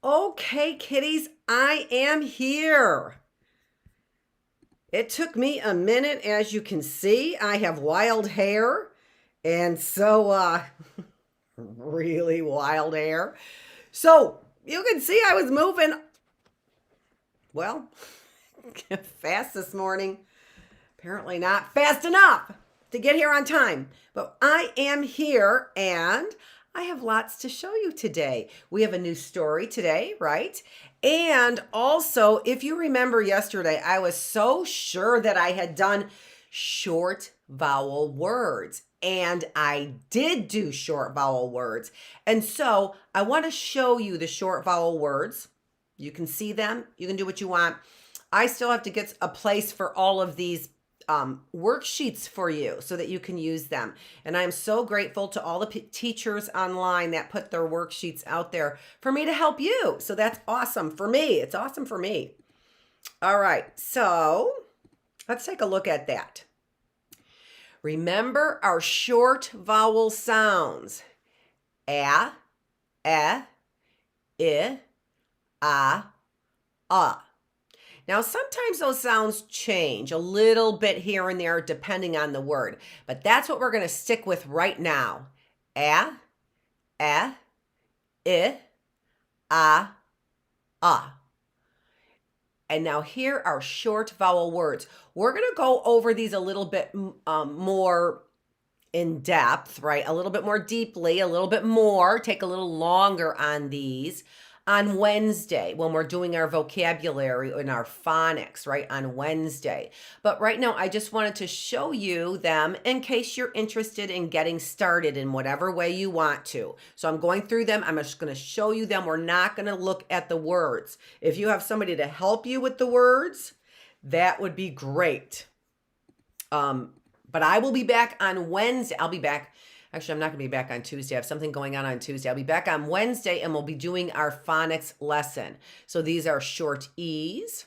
Okay, kitties, I am here. It took me a minute, as you can see. I have wild hair, and so, really wild hair. So, you can see I was moving, well, fast this morning. Apparently not fast enough to get here on time. But I am here, and I have lots to show you today. We have a new story today, right? And also, if you remember yesterday, I was so sure that I had done short vowel words. And I did do short vowel words. And so I want to show you the short vowel words. You can see them. You can do what you want. I still have to get a place for all of these worksheets for you so that you can use them. And I'm so grateful to all the teachers online that put their worksheets out there for me to help you. So that's awesome for me. It's awesome for me. All right, so let's take a look at that. Remember our short vowel sounds. A, I, A. Now, sometimes those sounds change a little bit here and there depending on the word, but that's what we're going to stick with right now. A, I, A. And now here are short vowel words. We're going to go over these a little bit more in depth, right? A little bit more deeply, a little bit more, take a little longer on these on Wednesday when we're doing our vocabulary and our phonics, right? On Wednesday. But right now, I just wanted to show you them in case you're interested in getting started in whatever way you want to. So I'm going through them. I'm just going to show you them. We're not going to look at the words. If you have somebody to help you with the words, that would be great. But I will be back on Wednesday. I'll be back. Actually, I'm not going to be back on Tuesday. I have something going on Tuesday. I'll be back on Wednesday, and we'll be doing our phonics lesson. So these are short E's.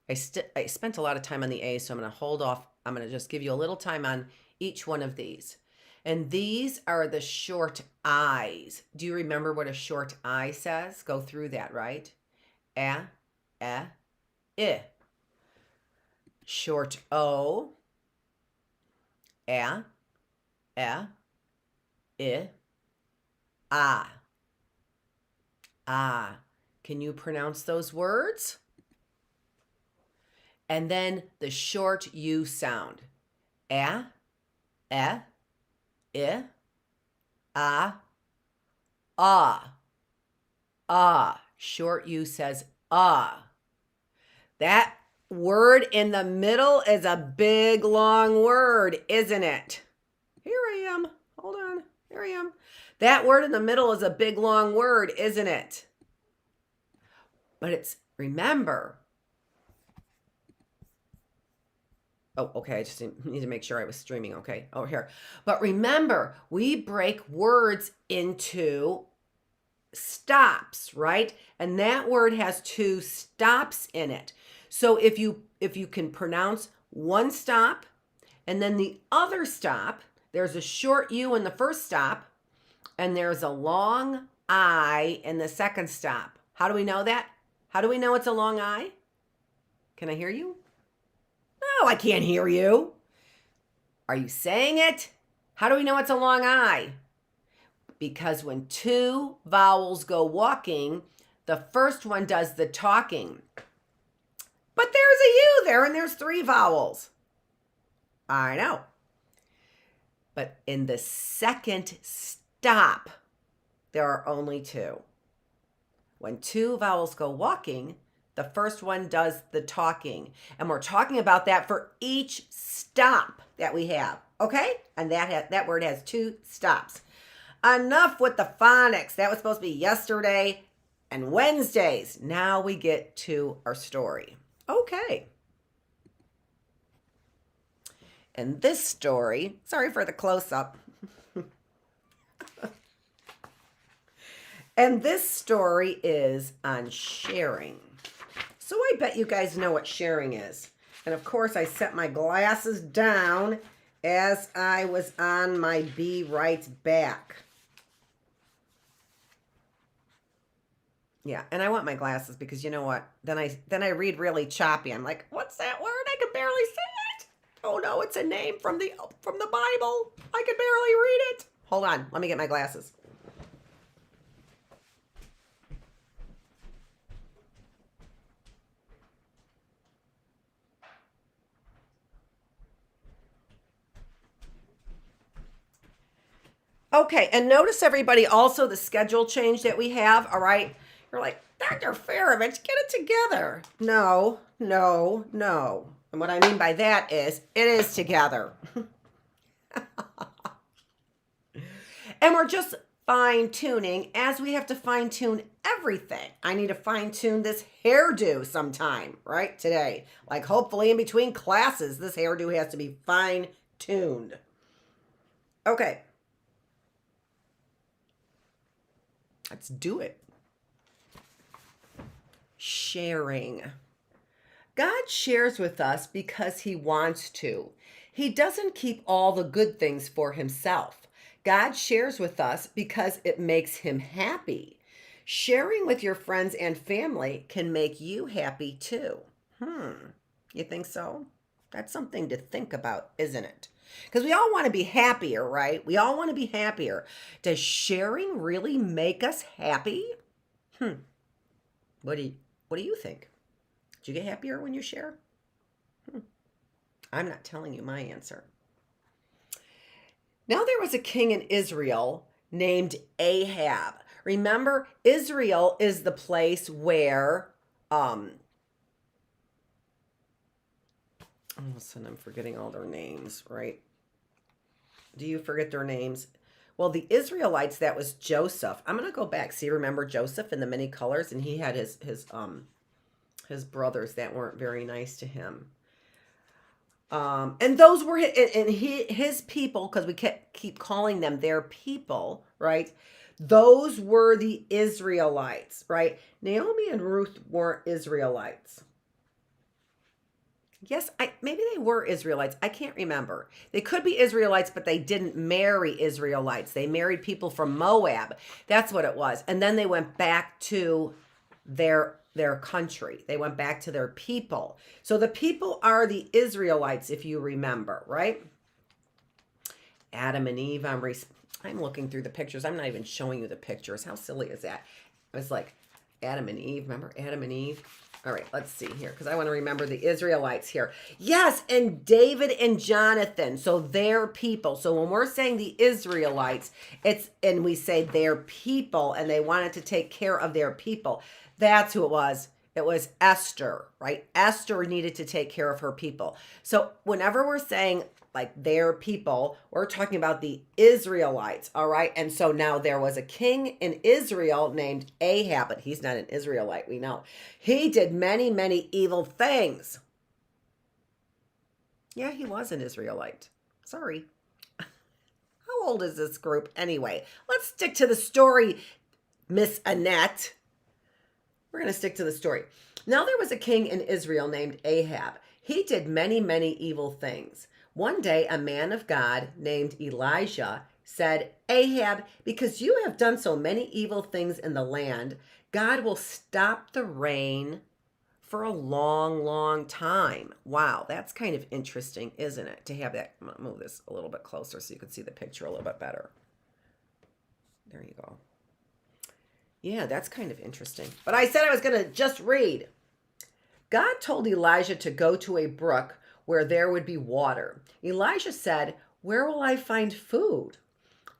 I spent a lot of time on the A's, so I'm going to hold off. I'm going to just give you a little time on each one of these. And these are the short I's. Do you remember what a short I says? Go through that, right? I. Short O. A, I, Ah. Can you pronounce those words? And then the short U sound. A, I, Ah. Short U says That word in the middle is a big, long word, isn't it? Here I am. Hold on. Here I am. That word in the middle is a big, long word, isn't it? But it's, remember. Oh, okay. I just need to make sure I was streaming. Okay. Oh, here. But remember, we break words into stops, right? And that word has 2 stops in it. So if you can pronounce one stop and then the other stop, there's a short U in the first stop and there's a long I in the second stop. How do we know that? How do we know it's a long I? Can I hear you? No, I can't hear you. Are you saying it? How do we know it's a long I? Because when 2 vowels go walking, the first one does the talking. But there's a U there and there's 3 vowels. I know. But in the second stop, there are only 2. When 2 vowels go walking, the first one does the talking. And we're talking about that for each stop that we have. Okay? And that word has 2 stops. Enough with the phonics. That was supposed to be yesterday and Wednesdays. Now we get to our story. Okay. And this story, sorry for the close-up. And this story is on sharing. So I bet you guys know what sharing is. And of course, I set my glasses down as I was on my Be Right back. Yeah, and I want my glasses because you know what? Then I read really choppy. I'm like, what's that word? I can barely say it. Oh no, it's a name from the Bible. I can barely read it. Hold on, let me get my glasses. Okay, and notice everybody also the schedule change that we have, all right? You're like, Dr. Feravich, get it together. No, no, no. And what I mean by that is it is together. And we're just fine tuning as we have to fine tune everything. I need to fine tune this hairdo sometime, right? Today. Like hopefully in between classes, this hairdo has to be fine tuned. Okay. Let's do it. Sharing. God shares with us because he wants to. He doesn't keep all the good things for himself. God shares with us because it makes him happy. Sharing with your friends and family can make you happy too. You think so? That's something to think about, isn't it? Because we all want to be happier, right? We all want to be happier. Does sharing really make us happy? Hmm. What do you think? Do you get happier when you share? I'm not telling you my answer. Now there was a king in Israel named Ahab. Remember, Israel is the place where all of a sudden I'm forgetting all their names, right? Do you forget their names? Well, the Israelites, that was Joseph. I'm gonna go back. See, remember Joseph in the many colors, and he had his brothers that weren't very nice to him. And those were his people, because we keep calling them their people, right? Those were the Israelites, right? Naomi and Ruth weren't Israelites. Yes, maybe they were Israelites. I can't remember. They could be Israelites, but they didn't marry Israelites. They married people from Moab. That's what it was. And then they went back to their country. They went back to their people. So the people are the Israelites, if you remember, right? Adam and Eve. I'm looking through the pictures. I'm not even showing you the pictures. How silly is that? It was like Adam and Eve. Remember Adam and Eve? All right, let's see here, because I want to remember the Israelites here. Yes, and David and Jonathan. So their people. So when we're saying the Israelites, and we say their people, and they wanted to take care of their people. That's who it was. It was Esther, right? Esther needed to take care of her people. So whenever we're saying like their people, we're talking about the Israelites, all right? And so now there was a king in Israel named Ahab, but he's not an Israelite, we know. He did many, many evil things. Yeah, he was an Israelite. Sorry. How old is this group anyway? Let's stick to the story, Miss Annette. We're going to stick to the story. Now there was a king in Israel named Ahab. He did many, many evil things. One day, a man of God named Elijah said, Ahab, because you have done so many evil things in the land, God will stop the rain for a long, long time. Wow, that's kind of interesting, isn't it? To have that, I'm going to move this a little bit closer so you can see the picture a little bit better. There you go. Yeah, that's kind of interesting. But I said I was going to just read. God told Elijah to go to a brook where there would be water. Elijah said, where will I find food?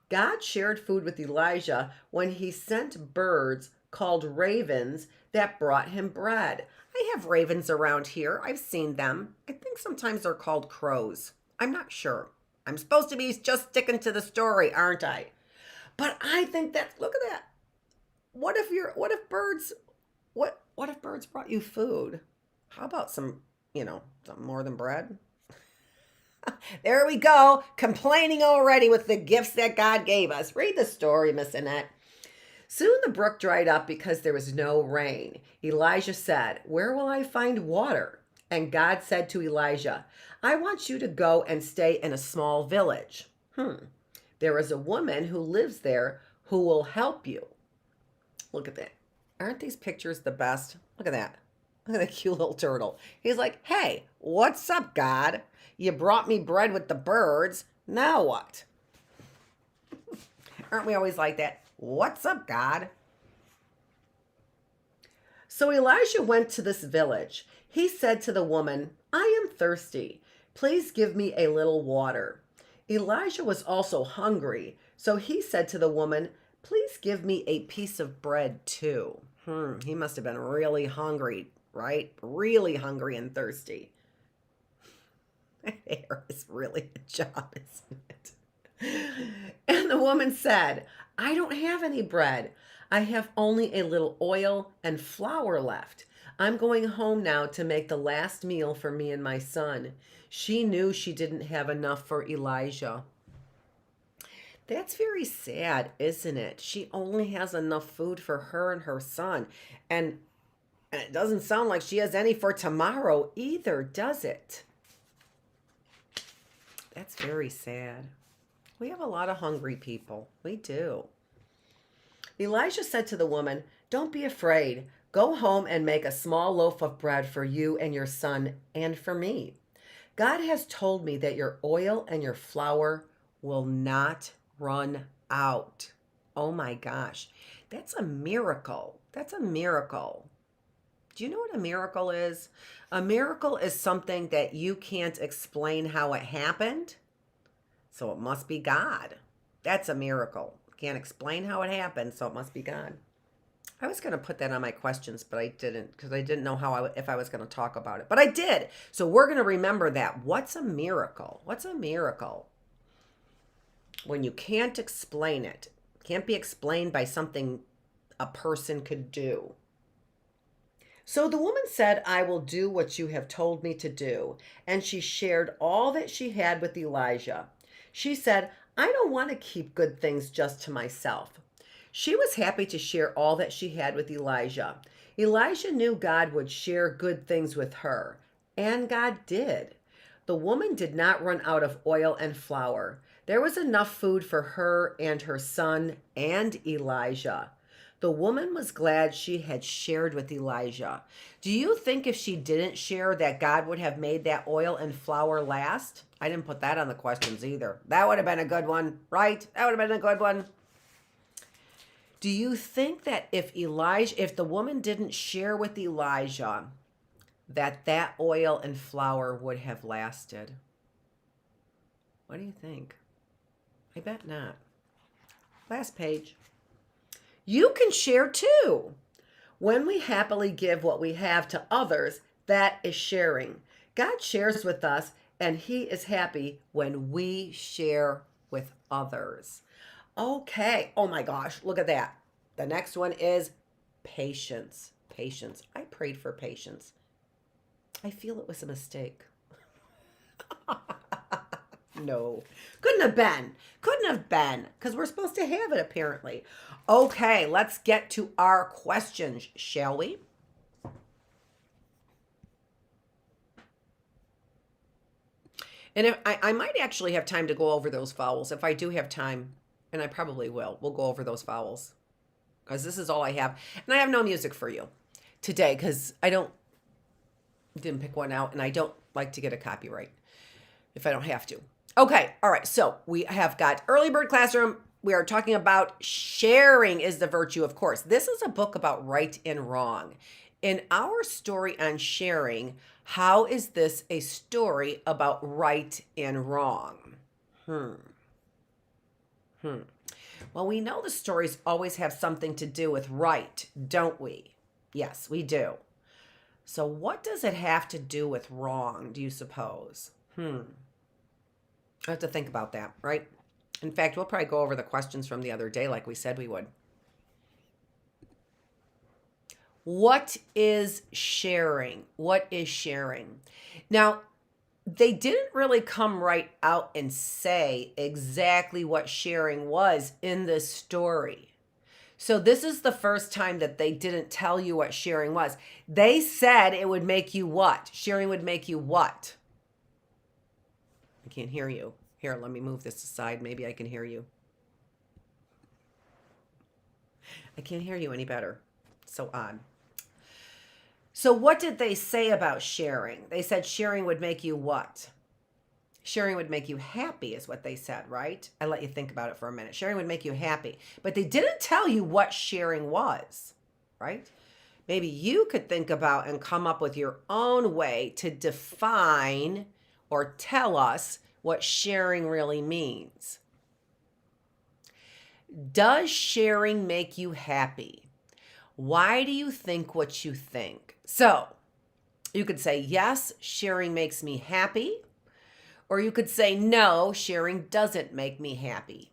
God shared food with Elijah when he sent birds called ravens that brought him bread. I have ravens around here. I've seen them. I think sometimes they're called crows. I'm not sure. I'm supposed to be just sticking to the story, aren't I? But I think that, look at that. What if birds brought you food? How about some more than bread? There we go, complaining already with the gifts that God gave us. Read the story, Miss Annette. Soon the brook dried up because there was no rain. Elijah said, where will I find water? And God said to Elijah, I want you to go and stay in a small village. There is a woman who lives there who will help you. Look at that. Aren't these pictures the best? Look at that. Look at that cute little turtle. He's like, hey, what's up, God? You brought me bread with the birds. Now what? Aren't we always like that? What's up, God? So Elijah went to this village. He said to the woman, I am thirsty. Please give me a little water. Elijah was also hungry. So he said to the woman, please give me a piece of bread too. He must have been really hungry, right? Really hungry and thirsty. Hair is really a job, isn't it? And the woman said, I don't have any bread. I have only a little oil and flour left. I'm going home now to make the last meal for me and my son. She knew she didn't have enough for Elijah. That's very sad, isn't it? She only has enough food for her and her son. And it doesn't sound like she has any for tomorrow either, does it? That's very sad. We have a lot of hungry people. We do. Elijah said to the woman, don't be afraid. Go home and make a small loaf of bread for you and your son and for me. God has told me that your oil and your flour will not run out. Oh my gosh. That's a miracle. That's a miracle. Do you know what a miracle is? A miracle is something that you can't explain how it happened. So it must be God. That's a miracle. Can't explain how it happened, so it must be God. I was going to put that on my questions, but I didn't because I didn't know if I was going to talk about it. But I did. So we're going to remember that. What's a miracle? What's a miracle? When you can't explain it. Can't be explained by something a person could do. So the woman said, I will do what you have told me to do. And she shared all that she had with Elijah. She said, I don't want to keep good things just to myself. She was happy to share all that she had with Elijah. Elijah knew God would share good things with her, and God did. The woman did not run out of oil and flour. There was enough food for her and her son and Elijah. The woman was glad she had shared with Elijah. Do you think if she didn't share that God would have made that oil and flour last? I didn't put that on the questions either. That would have been a good one, right? That would have been a good one. Do you think that if the woman didn't share with Elijah, that oil and flour would have lasted? What do you think? I bet not. Last page. You can share too. When we happily give what we have to others, that is sharing. God shares with us, and He is happy when we share with others. Okay. Oh my gosh, look at that. The next one is patience. Patience. I prayed for patience. I feel it was a mistake. No, couldn't have been. Couldn't have been, because we're supposed to have it apparently. Okay, let's get to our questions, shall we? And if, I might actually have time to go over those vowels. If I do have time, and I probably will, we'll go over those vowels. Because this is all I have. And I have no music for you today because didn't pick one out, and I don't like to get a copyright if I don't have to. Okay, all right, so we have got Early Bird Classroom. We are talking about sharing is the virtue, of course. This is a book about right and wrong. In our story on sharing, how is this a story about right and wrong? Well, we know the stories always have something to do with right, don't we? Yes, we do. So what does it have to do with wrong, do you suppose? I have to think about that, right? In fact, we'll probably go over the questions from the other day like we said we would. What is sharing? What is sharing? Now, they didn't really come right out and say exactly what sharing was in this story. So this is the first time that they didn't tell you what sharing was. They said it would make you what? Sharing would make you what? I can't hear you. Here, let me move this aside. Maybe I can hear you. I can't hear you any better. So odd. So what did they say about sharing? They said sharing would make you what? Sharing would make you happy is what they said, right? I let you think about it for a minute. Sharing would make you happy. But they didn't tell you what sharing was, right? Maybe you could think about and come up with your own way to define or tell us what sharing really means. Does sharing make you happy? Why do you think what you think? So you could say, yes, sharing makes me happy. Or you could say, no, sharing doesn't make me happy.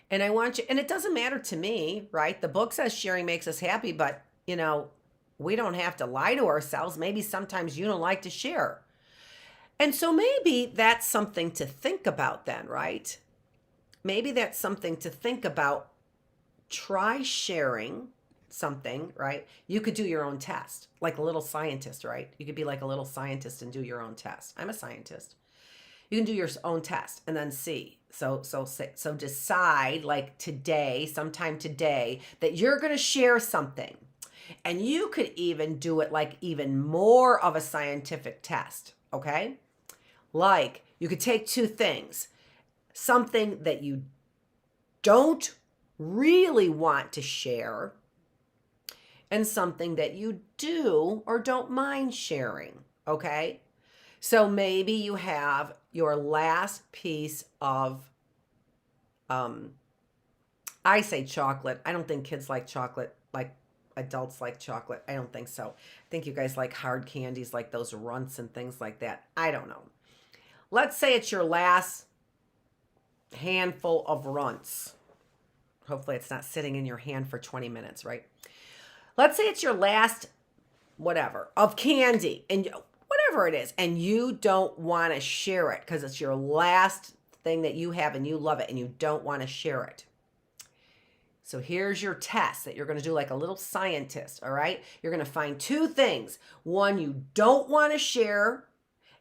And I want you, and it doesn't matter to me, right? The book says sharing makes us happy, but we don't have to lie to ourselves. Maybe sometimes you don't like to share. And so maybe that's something to think about then, right? Maybe that's something to think about. Try sharing something, right? You could do your own test, like a little scientist, right? You could be like a little scientist and do your own test. I'm a scientist. You can do your own test and then see. So decide, like today, sometime today, that you're going to share something. And you could even do it like even more of a scientific test, okay? Like you could take two things, something that you don't really want to share and something that you do or don't mind sharing, okay? So maybe you have your last piece of, I say chocolate. I don't think kids like chocolate like adults like chocolate. I don't think so. I think you guys like hard candies like those Runts and things like that. I don't know. Let's say it's your last handful of Runts. Hopefully it's not sitting in your hand for 20 minutes, right? Let's say it's your last whatever of candy and whatever it is, and you don't want to share it because it's your last thing that you have and you love it and you don't want to share it. So here's your test that you're going to do like a little scientist, all right? You're going to find two things. One you don't want to share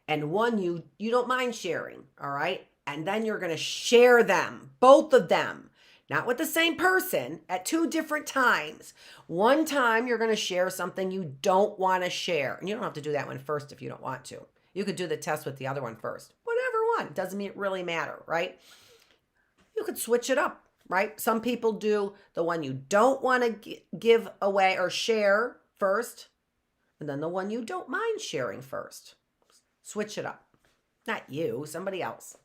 and one you don't mind sharing, all right? And then you're going to share them, both of them. Not with the same person, at two different times. One time you're going to share something you don't want to share. And you don't have to do that one first if you don't want to. You could do the test with the other one first. Whatever one. Doesn't really matter, right? You could switch it up, right? Some people do the one you don't want to give away or share first. And then the one you don't mind sharing first. Switch it up. Not you, somebody else.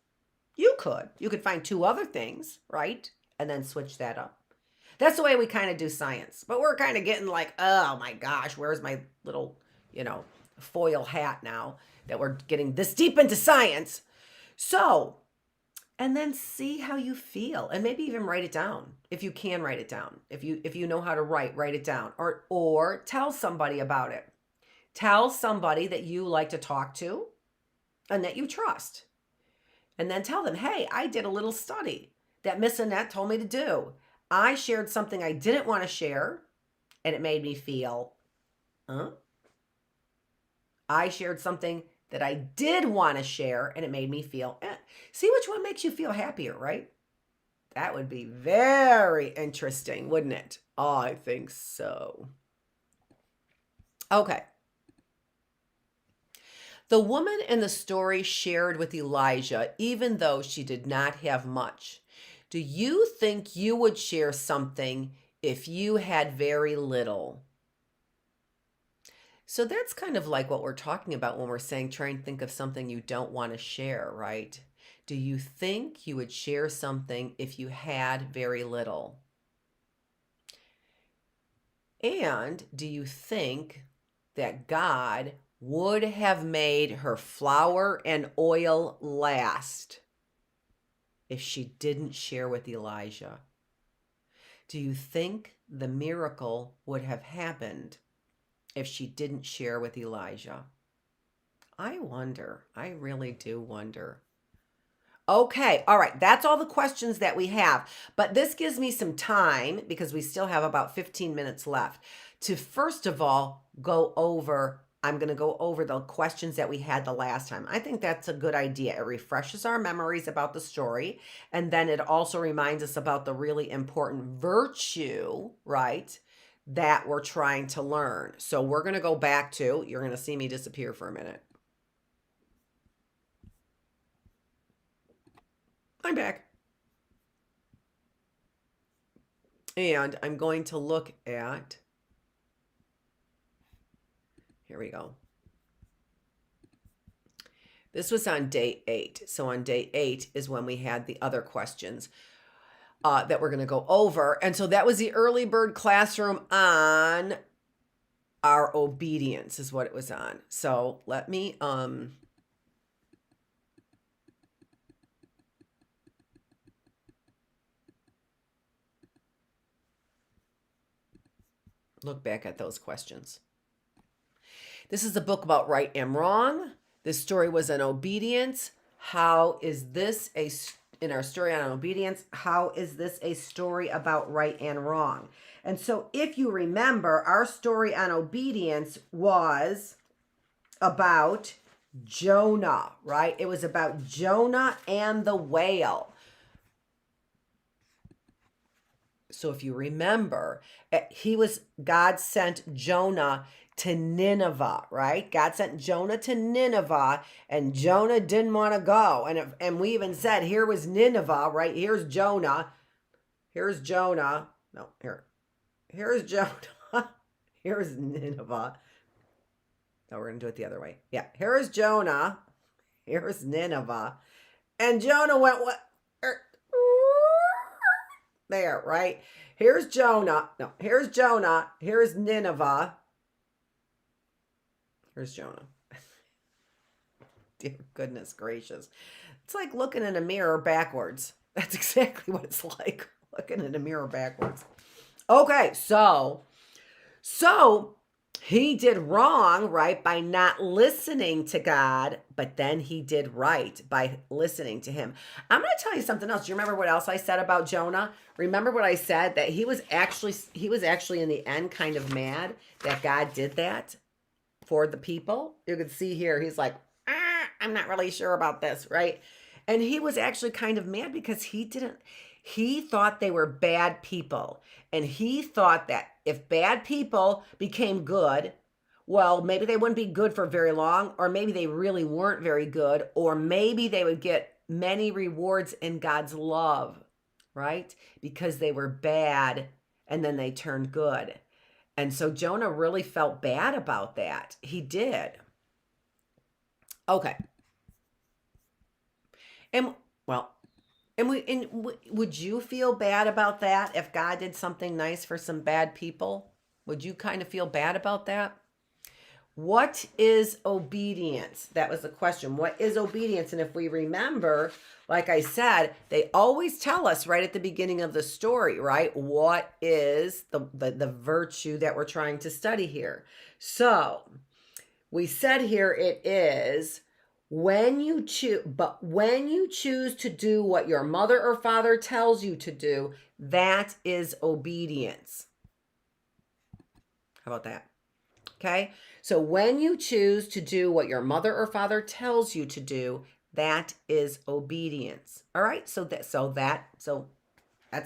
You could find two other things, right? And then switch that up. That's the way we kind of do science. But we're kind of getting like, oh my gosh, where's my little, foil hat now that we're getting this deep into science? So, and then see how you feel and maybe even write it down. If you can write it down. If you know how to write it down or tell somebody about it. Tell somebody that you like to talk to and that you trust. And then tell them, hey, I did a little study that Miss Annette told me to do. I shared something I didn't want to share, and it made me feel, I shared something that I did want to share, and it made me feel, See which one makes you feel happier, right? That would be very interesting, wouldn't it? Oh, I think so. Okay. The woman in the story shared with Elijah, even though she did not have much. Do you think you would share something if you had very little? So that's kind of like what we're talking about when we're saying try and think of something you don't want to share, right? Do you think you would share something if you had very little? And do you think that God would have made her flour and oil last if she didn't share with Elijah? Do you think the miracle would have happened if she didn't share with Elijah? I wonder. I really do wonder. Okay, all right. That's all the questions that we have. But this gives me some time, because we still have about 15 minutes left, to first of all I'm going to go over the questions that we had the last time. I think that's a good idea. It refreshes our memories about the story. And then it also reminds us about the really important virtue, right, that we're trying to learn. So we're going to go back to, you're going to see me disappear for a minute. I'm back. And I'm going to look at, here we go. This was on day 8. So on day 8 is when we had the other questions that we're going to go over. And so that was the early bird classroom on our obedience is what it was on. So let me look back at those questions. This is a book about right and wrong. This story was on obedience. How is this in our story on obedience, how is this a story about right and wrong? And so if you remember, our story on obedience was about Jonah, right? It was about Jonah and the whale. So if you remember, God sent Jonah to Nineveh, right? God sent Jonah to Nineveh, and Jonah didn't want to go. And we even said, here was Nineveh, right? Here's Jonah. Here's Jonah. No, here's Jonah. Here's Nineveh. No, we're going to do it the other way. Yeah, here's Jonah. Here's Nineveh. And Jonah went, what? There, right? Here's Jonah. No, here's Jonah. Here's Nineveh. Here's Jonah. Dear goodness gracious. It's like looking in a mirror backwards. That's exactly what it's like, looking in a mirror backwards. Okay, so he did wrong, right, by not listening to God, but then he did right by listening to him. I'm going to tell you something else. Do you remember what else I said about Jonah? Remember what I said? That he was actually in the end kind of mad that God did that for the people. You can see here, he's like, I'm not really sure about this, right? And he was actually kind of mad because he thought they were bad people. And he thought that if bad people became good, well, maybe they wouldn't be good for very long, or maybe they really weren't very good, or maybe they would get many rewards in God's love, right? Because they were bad and then they turned good. And so Jonah really felt bad about that. He did. Okay. And would you feel bad about that if God did something nice for some bad people? Would you kind of feel bad about that? What is obedience? That was the question. What is obedience? And if we remember, like I said, they always tell us right at the beginning of the story, right? What is the virtue that we're trying to study here? So we said here it is when you choose to do what your mother or father tells you to do, that is obedience. How about that? Okay. So when you choose to do what your mother or father tells you to do, that is obedience. All right. So that's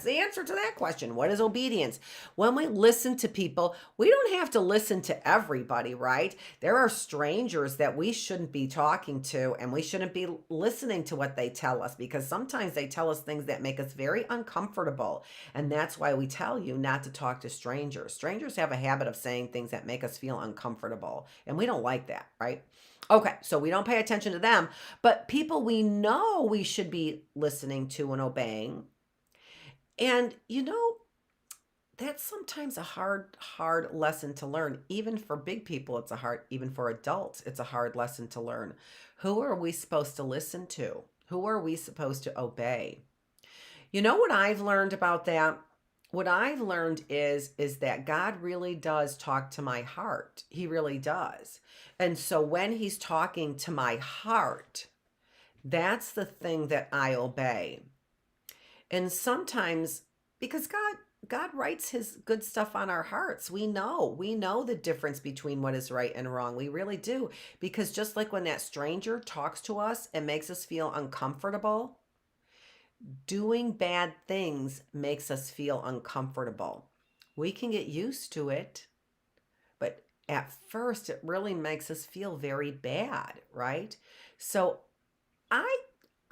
the answer to that question. What is obedience? When we listen to people, we don't have to listen to everybody, right? There are strangers that we shouldn't be talking to, and we shouldn't be listening to what they tell us, because sometimes they tell us things that make us very uncomfortable. And that's why we tell you not to talk to strangers. Strangers have a habit of saying things that make us feel uncomfortable, and we don't like that, right? Okay, so we don't pay attention to them, but people we know we should be listening to and obeying. And that's sometimes a hard lesson to learn. Even for big people, even for adults, it's a hard lesson to learn. Who are we supposed to listen to? Who are we supposed to obey? You know what I've learned about that? What I've learned is that God really does talk to my heart. He really does. And so when he's talking to my heart, that's the thing that I obey. And sometimes, because God writes his good stuff on our hearts. We know the difference between what is right and wrong. We really do. Because just like when that stranger talks to us and makes us feel uncomfortable, doing bad things makes us feel uncomfortable. We can get used to it, but at first it really makes us feel very bad, right? So I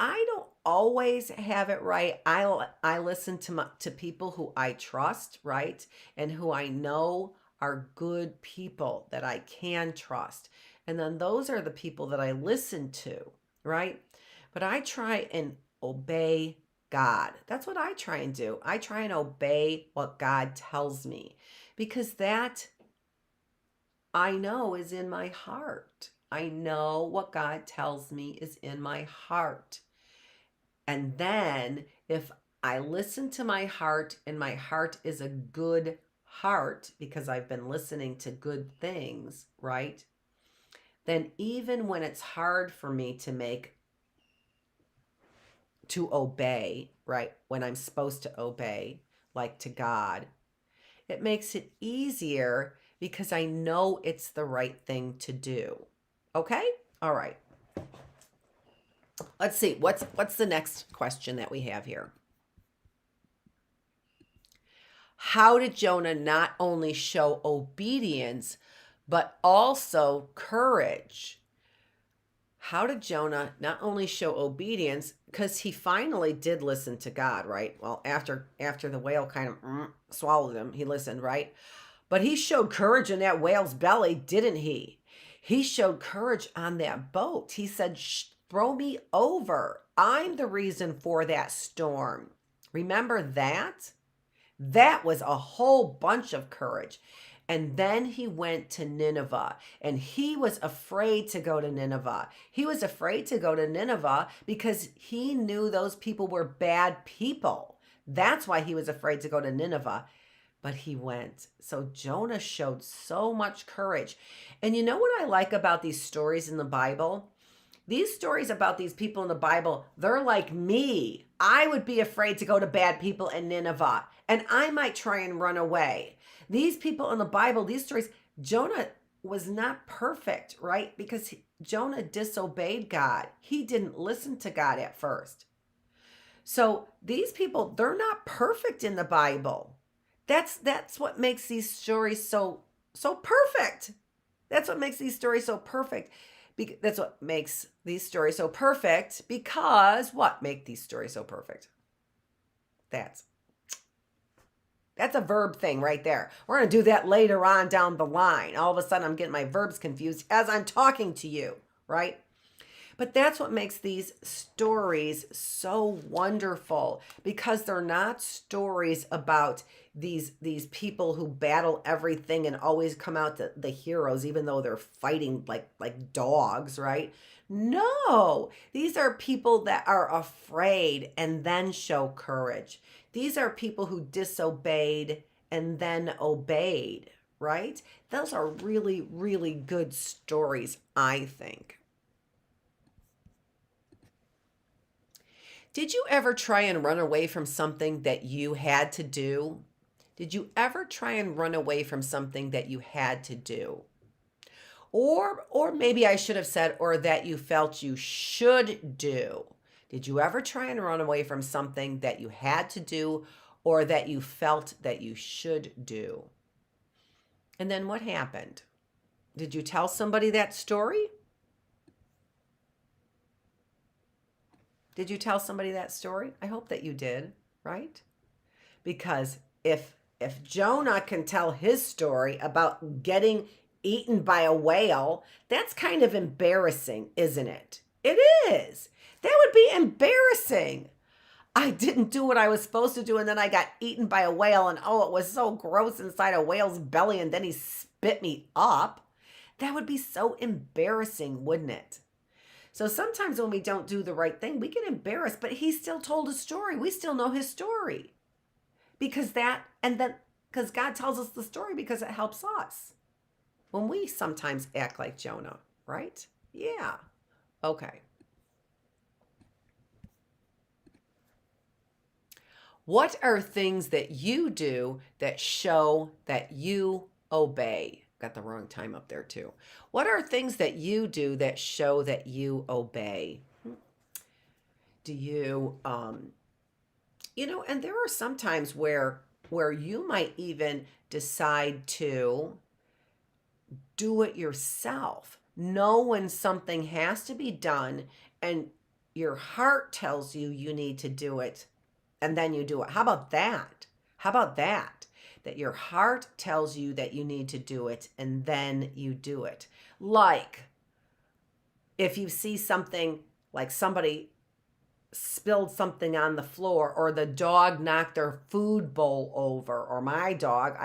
I don't always have it right. I listen to people who I trust, right? And who I know are good people that I can trust. And then those are the people that I listen to, right? But I try and obey God. That's what I try and do. I try and obey what God tells me because that I know is in my heart. I know what God tells me is in my heart. And then if I listen to my heart and my heart is a good heart because I've been listening to good things, right? Then even when it's hard for me to obey, right? When I'm supposed to obey, like to God, it makes it easier because I know it's the right thing to do. Okay? All right. Let's see. What's the next question that we have here? How did Jonah not only show obedience, but also courage? How did Jonah not only show obedience, because he finally did listen to God, right? Well, after the whale kind of swallowed him, he listened, right? But he showed courage in that whale's belly, didn't he? He showed courage on that boat. He said, throw me over. I'm the reason for that storm. Remember that? That was a whole bunch of courage. And then he went to Nineveh, and he was afraid to go to Nineveh. He was afraid to go to Nineveh because he knew those people were bad people. That's why he was afraid to go to Nineveh. But he went. So Jonah showed so much courage. And you know what I like about these stories in the Bible? These stories about these people in the Bible, they're like me. I would be afraid to go to bad people in Nineveh, and I might try and run away. These people in the Bible, these stories, Jonah was not perfect, right? Because Jonah disobeyed God. He didn't listen to God at first. So these people, they're not perfect in the Bible. That's what makes these stories so perfect. That's what makes these stories so perfect. That's what makes these stories so perfect because what make these stories so perfect? That's a verb thing right there. We're going to do that later on down the line. All of a sudden I'm getting my verbs confused as I'm talking to you, right? But that's what makes these stories so wonderful because they're not stories about these people who battle everything and always come out the heroes even though they're fighting like dogs, right? No, these are people that are afraid and then show courage. These are people who disobeyed and then obeyed, right? Those are really, really good stories, I think. Did you ever try and run away from something that you had to do? Did you ever try and run away from something that you had to do? Or maybe I should have said or that you felt you should do. Did you ever try and run away from something that you had to do or that you felt that you should do? And then what happened? Did you tell somebody that story? Did you tell somebody that story? I hope that you did, right? Because if Jonah can tell his story about getting eaten by a whale, that's kind of embarrassing, isn't it? It is. That would be embarrassing. I didn't do what I was supposed to do and then I got eaten by a whale and oh, it was so gross inside a whale's belly and then he spit me up. That would be so embarrassing, wouldn't it? So sometimes when we don't do the right thing, we get embarrassed, but he still told a story. We still know his story. Because God tells us the story because it helps us. When we sometimes act like Jonah, right? Yeah. Okay. What are things that you do that show that you obey? Got the wrong time up there too. What are things that you do that show that you obey? Do you, and there are some times where where you might even decide to do it yourself. Know when something has to be done and your heart tells you you need to do it, and then you do it. How about that? How about that? That your heart tells you that you need to do it and then you do it. Like if you see something, like somebody spilled something on the floor, or the dog knocked their food bowl over, or my dog,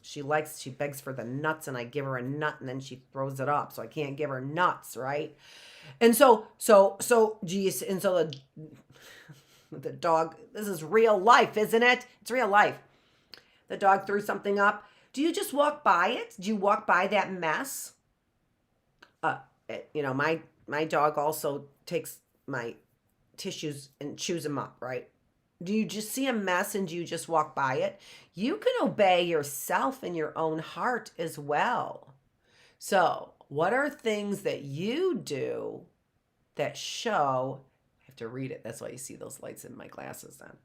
she begs for the nuts, and I give her a nut and then she throws it up, so I can't give her nuts, right? And geez, and so the dog, this is real life, isn't it? It's real life. The dog threw something up. Do you just walk by it? Do you walk by that mess? My dog also takes my tissues and chews them up, right? Do you just see a mess and do you just walk by it? You can obey yourself in your own heart as well. So, what are things that you do that show? I have to read it. That's why you see those lights in my glasses then.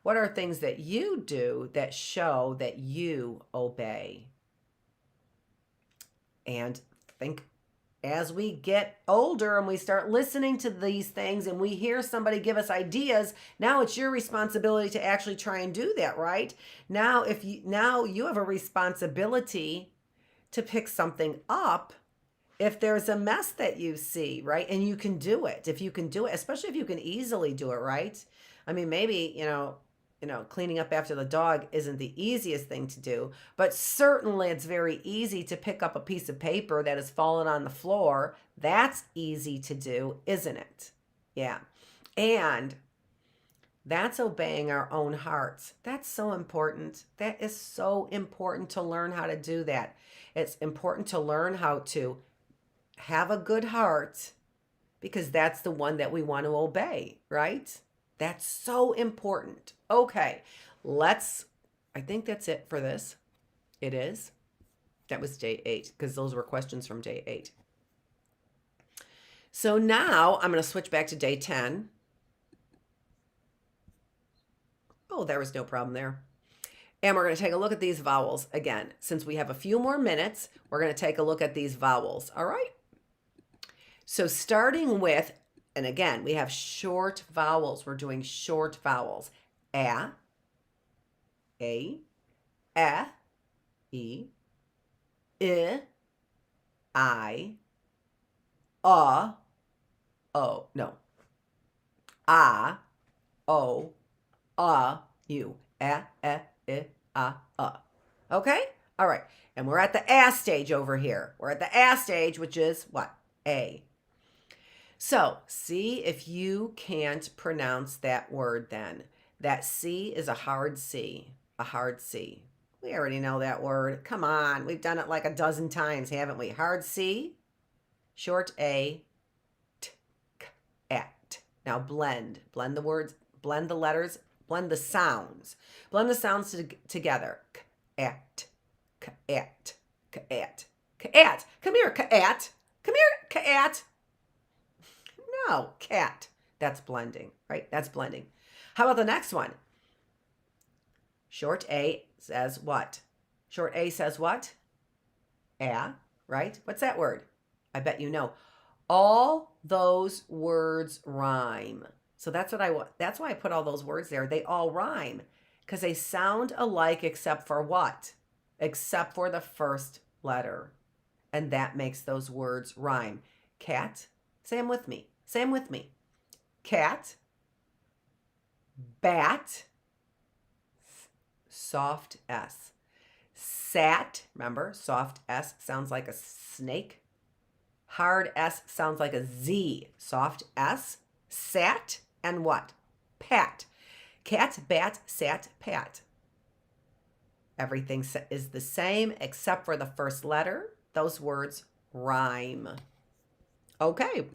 What are things that you do that show that you obey? And think, as we get older and we start listening to these things and we hear somebody give us ideas, now it's your responsibility to actually try and do that, right? Now you have a responsibility to pick something up if there's a mess that you see, right? And you can do it. If you can do it, especially if you can easily do it, right? I mean, maybe, cleaning up after the dog isn't the easiest thing to do, but certainly it's very easy to pick up a piece of paper that has fallen on the floor. That's easy to do, isn't it? Yeah. And that's obeying our own hearts. That's so important. That is so important to learn how to do that. It's important to learn how to have a good heart, because that's the one that we want to obey, right? That's so important. Okay, I think that's it for this. It is. That was day 8, because those were questions from day 8. So now I'm going to switch back to day 10. Oh, there was no problem there. And we're going to take a look at these vowels again. Since we have a few more minutes, we're going to take a look at these vowels. All right? So starting with, and again, we have short vowels. We're doing short vowels. A, e, I, o. No. A, o, u. Okay? All right. And we're at the A stage over here. We're at the A stage, which is what? A. So, see if you can't pronounce that word then. That C is a hard C. A hard C. We already know that word. Come on. We've done it like a dozen times, haven't we? Hard C, short A, t, k, at. Now blend. Blend the words, blend the letters, blend the sounds. Blend the sounds together. K, at, k, at, k, at, k, at. Come here, k, at. Come here, k, at. No, cat. That's blending, right? That's blending. How about the next one? Short A says what? Short A says what? A, right? What's that word? I bet you know. All those words rhyme. So that's why I put all those words there. They all rhyme because they sound alike except for what? Except for the first letter. And that makes those words rhyme. Cat. Say them with me. Say them with me. Cat, bat, soft S. Sat, remember, soft S sounds like a snake. Hard S sounds like a Z. Soft S, sat, and what? Pat. Cat, bat, sat, pat. Everything is the same except for the first letter. Those words rhyme. Okay.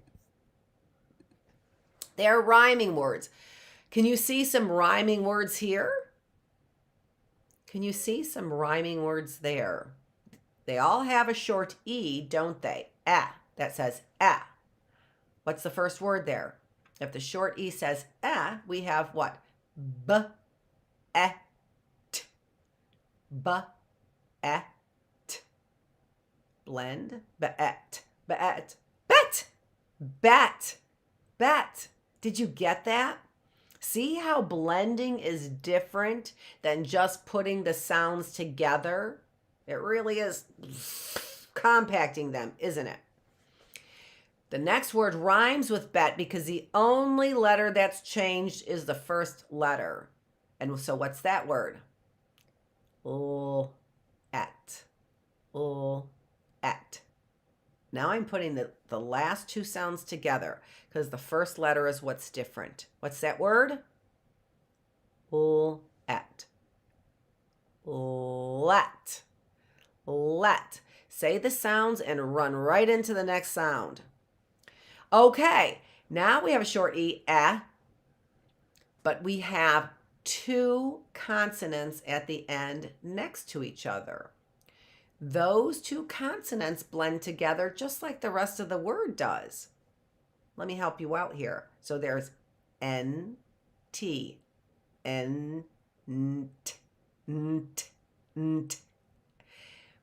They're rhyming words. Can you see some rhyming words here? Can you see some rhyming words there? They all have a short E, don't they? That says ah. What's the first word there? If the short E says we have what? B, B-et. Blend. Bet. Bet. Bet. Bet. Bet. Did you get that? See how blending is different than just putting the sounds together? It really is compacting them, isn't it? The next word rhymes with bet because the only letter that's changed is the first letter. And so what's that word? Et. Et. Now I'm putting the last two sounds together because the first letter is what's different. What's that word? Et. Let. Let. Say the sounds and run right into the next sound. Okay, now we have a short E, but we have two consonants at the end next to each other. Those two consonants blend together just like the rest of the word does. Let me help you out here. So there's N-T, N-T, N-T, N-T.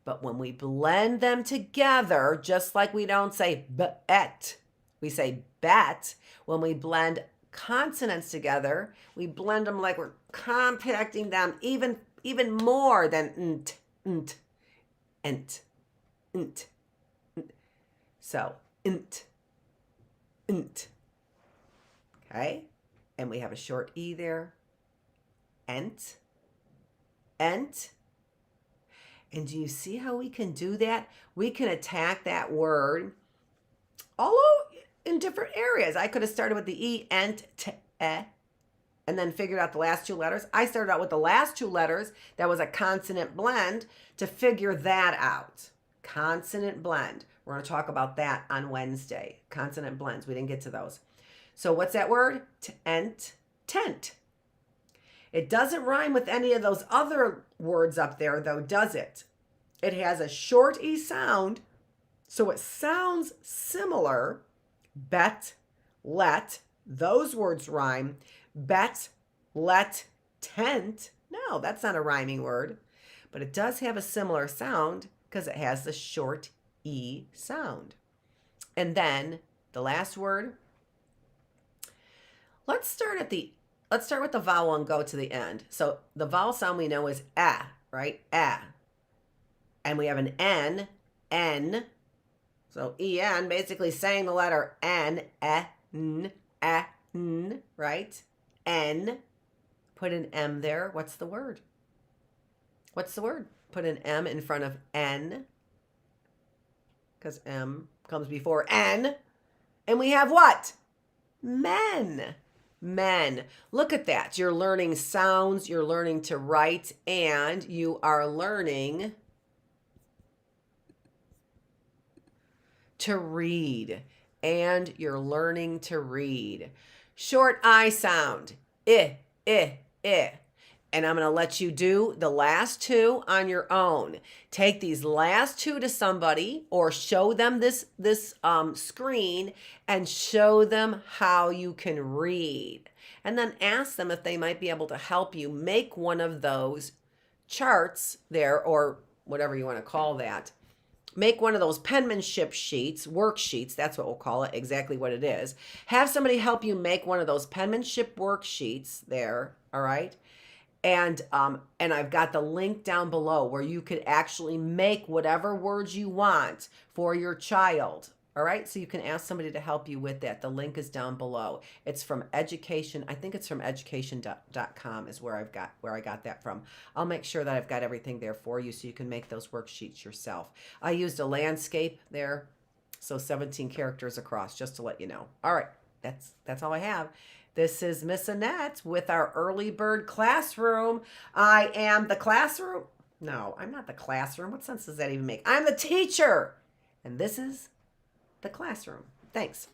But when we blend them together, just like we don't say bet, we say bet. When we blend consonants together, we blend them like we're compacting them even more than nt, nt, ent, nt, nt. So nt, nt. Okay, and we have a short E there. Ent, ent. And do you see how we can do that? We can attack that word all in different areas. I could have started with the E, ent, t, and then figured out the last two letters. I started out with the last two letters. That was a consonant blend to figure that out. Consonant blend. We're going to talk about that on Wednesday. Consonant blends. We didn't get to those. So what's that word? Tent, tent. It doesn't rhyme with any of those other words up there, though, does it? It has a short E sound, so it sounds similar. Bet, let, those words rhyme. Bet, let, tent. No, that's not a rhyming word. But it does have a similar sound because it has the short E sound. And then the last word. Let's start with the vowel and go to the end. So the vowel sound we know is a, right? A. And we have an N. So En, basically saying the letter N, N, right? N. Put an M there. What's the word? What's the word? Put an M in front of N. Because M comes before N. And we have what? Men. Men. Look at that. You're learning sounds, you're learning to write, and you are learning to read. And you're learning to read. Short I sound. I. And I'm going to let you do the last two on your own. Take these last two to somebody or show them this screen and show them how you can read. And then ask them if they might be able to help you make one of those charts there, or whatever you want to call that. Make one of those penmanship sheets, worksheets, that's what we'll call it, exactly what it is. Have somebody help you make one of those penmanship worksheets there, all right? And I've got the link down below where you could actually make whatever words you want for your child. All right. So you can ask somebody to help you with that. The link is down below. It's from education. I think it's from education.com is where I got that from. I'll make sure that I've got everything there for you so you can make those worksheets yourself. I used a landscape there. So 17 characters across, just to let you know. All right. That's all I have. This is Miss Annette with our early bird classroom. I am the classroom. No, I'm not the classroom. What sense does that even make? I'm the teacher. And this is the classroom. Thanks.